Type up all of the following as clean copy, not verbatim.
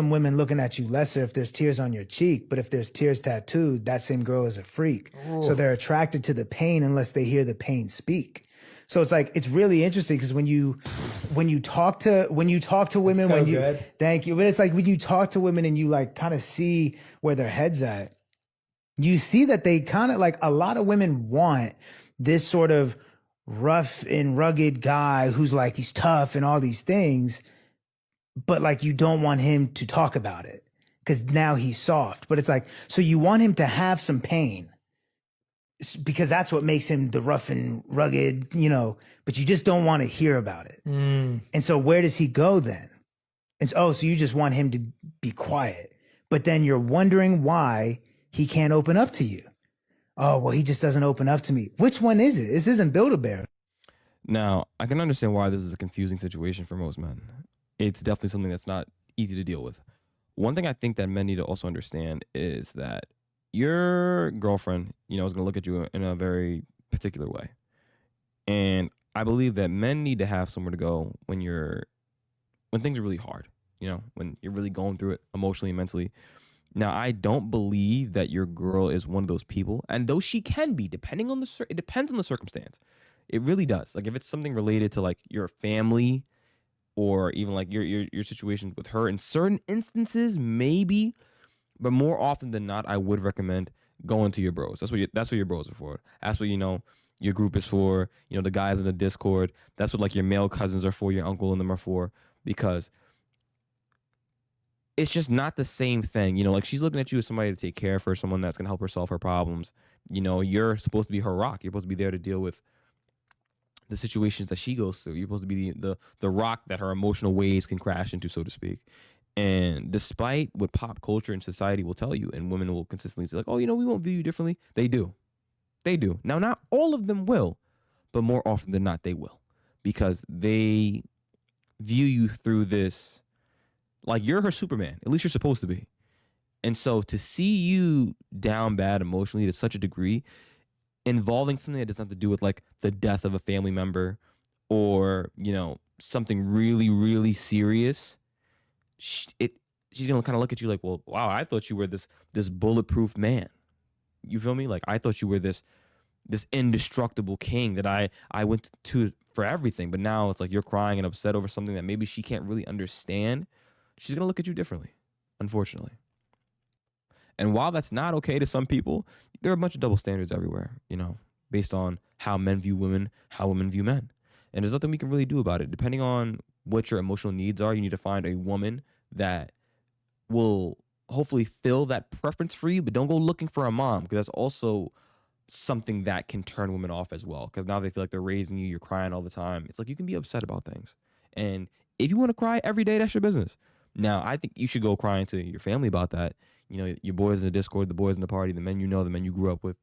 some women looking at you lesser if there's tears on your cheek, but if there's tears tattooed, that same girl is a freak. Ooh. So they're attracted to the pain unless they hear the pain speak. So it's like, it's really interesting because when you talk to women, so when you good. thank you, but it's like when you talk to women and you like kind of see where their head's at, you see that they kind of like, a lot of women want this sort of rough and rugged guy who's like, he's tough and all these things, but like you don't want him to talk about it because now he's soft. But it's like, so you want him to have some pain because that's what makes him the rough and rugged, but you just don't want to hear about it. And so where does he go then? And so you just want him to be quiet, but then you're wondering why he can't open up to you. Oh, well, he just doesn't open up to me. Which one is it? This isn't Build-A-Bear. Now, I can understand why this is a confusing situation for most men. It's definitely something that's not easy to deal with. One thing I think that men need to also understand is that your girlfriend, is going to look at you in a very particular way. And I believe that men need to have somewhere to go when things are really hard, when you're really going through it emotionally and mentally. Now, I don't believe that your girl is one of those people, and though she can be, it depends on the circumstance. It really does. Like if it's something related to like your family or even like your situation with her, in certain instances, maybe, but more often than not, I would recommend going to your bros. That's what your bros are for. That's what your group is for. The guys in the Discord. That's what like your male cousins are for. Your uncle and them are for, because it's just not the same thing. Like she's looking at you as somebody to take care of her, someone that's gonna help her solve her problems. You're supposed to be her rock. You're supposed to be there to deal with the situations that she goes through. You're supposed to be the rock that her emotional waves can crash into, so to speak. And despite what pop culture and society will tell you, and women will consistently say like, oh, we won't view you differently. They do. Now, not all of them will, but more often than not, they will, because they view you through this, like you're her Superman. At least you're supposed to be. And so to see you down bad emotionally to such a degree, involving something that doesn't have to do with like the death of a family member or, something really, really serious, she's going to kind of look at you like, well, wow, I thought you were this bulletproof man. You feel me? Like I thought you were this indestructible king that I went to for everything. But now it's like you're crying and upset over something that maybe she can't really understand. She's going to look at you differently, unfortunately. And while that's not okay to some people, there are a bunch of double standards everywhere, based on how men view women, how women view men. And there's nothing we can really do about it. Depending on what your emotional needs are, you need to find a woman that will hopefully fill that preference for you, but don't go looking for a mom, because that's also something that can turn women off as well, because now they feel like they're raising you, you're crying all the time. It's like you can be upset about things. And if you want to cry every day, that's your business. Now, I think you should go crying to your family about that. Your boys in the Discord, the boys in the party, the men the men you grew up with,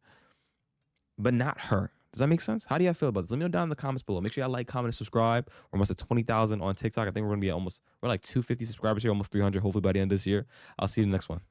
but not her. Does that make sense? How do y'all feel about this? Let me know down in the comments below. Make sure y'all like, comment, and subscribe. We're almost at 20,000 on TikTok. I think we're going to be we're like 250 subscribers here, almost 300, hopefully by the end of this year. I'll see you in the next one.